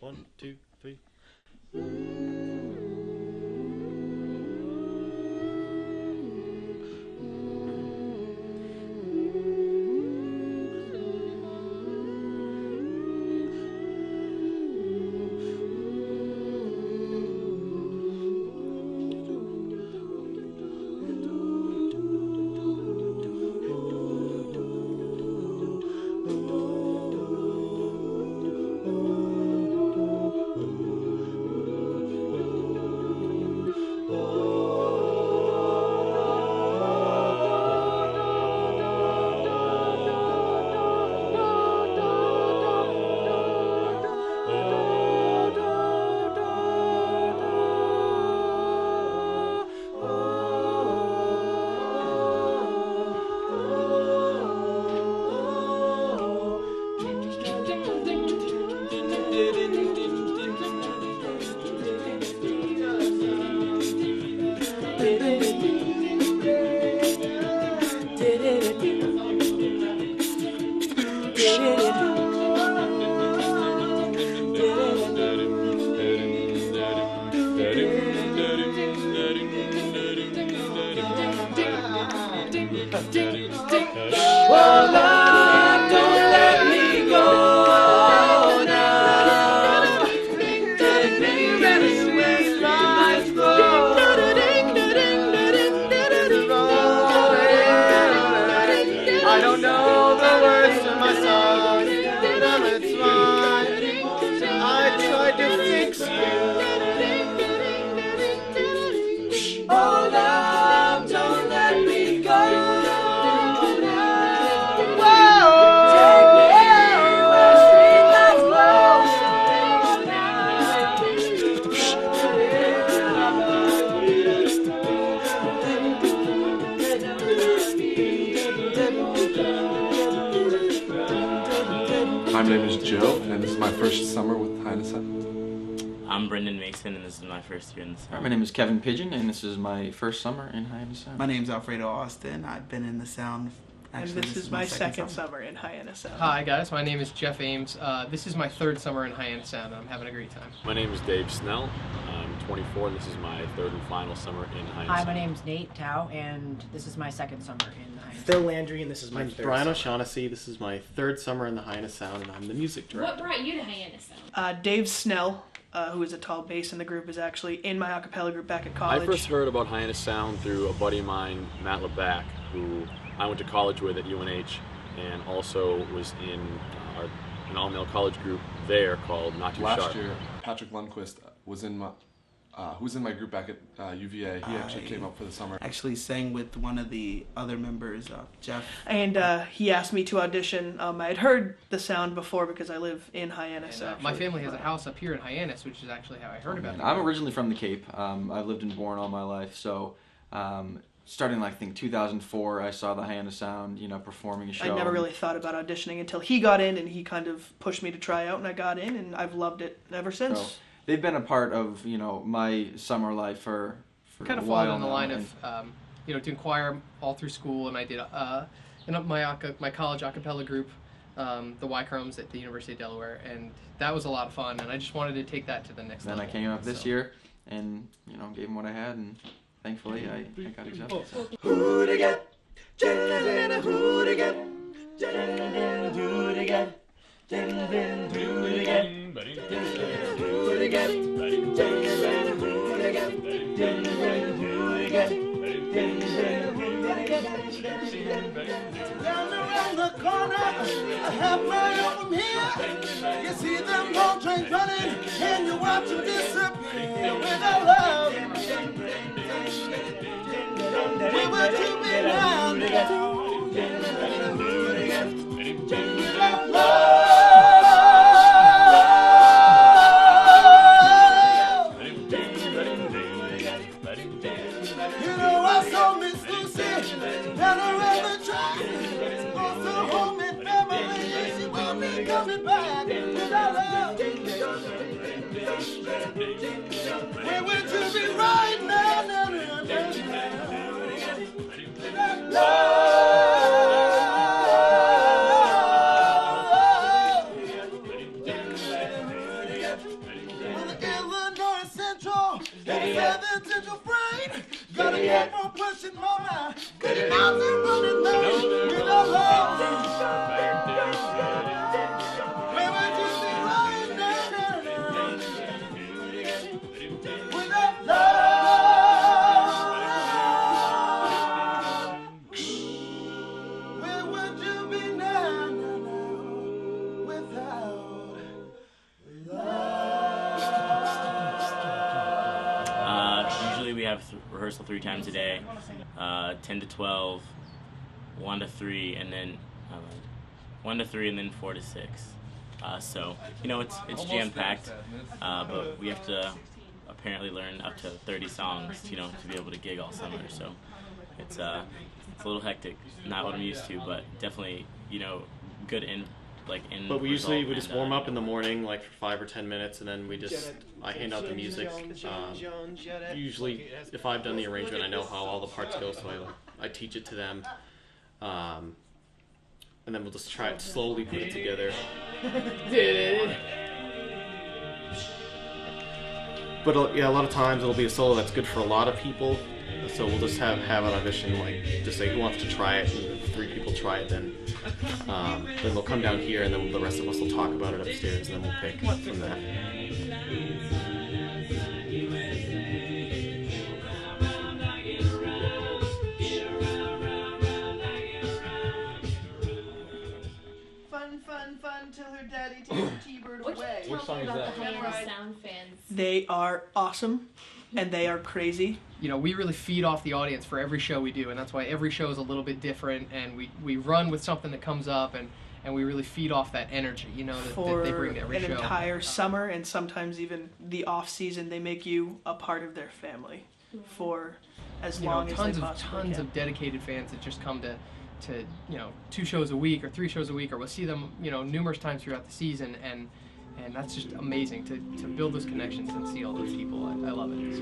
1, 2, 3. Oh, Lord, don't let me go now. Take me where life goes. I don't know the words to my song, but it's fine. I tried to fix you. Oh, love, don't let me go. My name is Joe, and this is my first summer with Hyannis. I'm Brendan Mason, and this is my first year in the Sound. My name is Kevin Pigeon, and this is my first summer in Hyannis Sound. My name's Alfredo Austin. I've been in the Sound. Actually, and this is my second summer in Hyannis Sound. Hi guys, my name is Jeff Ames. This is my third summer in Hyannis Sound, and I'm having a great time. My name is Dave Snell. I'm 24, and this is my third and final summer in Hyannis. Hi, my name's Nate Tao, and this is my second summer in Hyannis. Phil Landry, and this is my I'm third Brian summer. O'Shaughnessy. This is my third summer in the Hyannis Sound, and I'm the music director. What brought you to Hyannis Sound? Dave Snell, who is a tall bass in the group, is actually in my a cappella group back at college. I first heard about Hyannis Sound through a buddy of mine, Matt LeBack, who I went to college with at UNH, and also was in an all-male college group there called Not Too Sharp. Last year, Patrick Lundquist was in my, who was in my group back at UVA. He actually came up for the summer. Actually sang with one of the other members, Jeff. And he asked me to audition. I had heard the Sound before because I live in Hyannis. And, my family has a house up here in Hyannis, which is actually how I heard about it. I'm originally from the Cape. I've lived in Bourne all my life, so starting like I think 2004, I saw the Hyannis Sound, performing a show. I never really thought about auditioning until he got in, and he kind of pushed me to try out, and I got in, and I've loved it ever since. So, they've been a part of my summer life for kind of a while followed in the now, line of doing choir all through school, and I did my college a cappella group, the Y Chromes at the University of Delaware, and that was a lot of fun, and I just wanted to take that to the next level. Then I came up this year and gave them what I had, and thankfully I got accepted. Who to get? Who to get? Who to get? Down around the corner, I have my own here. You see them long trains running, and you watch them disappear without love. We were to be down without love. You know I saw Miss Lucy down around the track. Also home and family, she won't be coming back without love. We were to be right now, without love. have rehearsal 3 times a day, 10 to 12, 1 to 3, and then 1 to 3, and then 4 to 6. So you know it's jam packed, but we have to apparently learn up to 30 songs, you know, to be able to gig all summer. So it's a little hectic, not what I'm used to, but definitely, you know, good in. But we usually just warm up in the morning, like for 5 or 10 minutes, and then I hand out the music. Usually, if I've done the arrangement, I know how all the parts go, so I teach it to them, and then we'll just try to slowly put it together. But yeah, a lot of times it'll be a solo that's good for a lot of people. So we'll just have an audition, like just say who wants to try it, and if 3 people try it, then they'll come down here, and then the rest of us will talk about it upstairs, and then we'll pick from that. Fun till her daddy takes the T-bird away. Which song is that? The Hyannis Sound fans. They are awesome, and they are crazy. You know, we really feed off the audience for every show we do, and that's why every show is a little bit different, and we run with something that comes up, and we really feed off that energy, you know, that they bring to every show. For an entire summer, and sometimes even the off season, they make you a part of their family for as long as they possibly can. Tons of dedicated fans that just come to you know, 2 shows a week or 3 shows a week, or we'll see them, you know, numerous times throughout the season, and that's just amazing to build those connections and see all those people. I love it. So.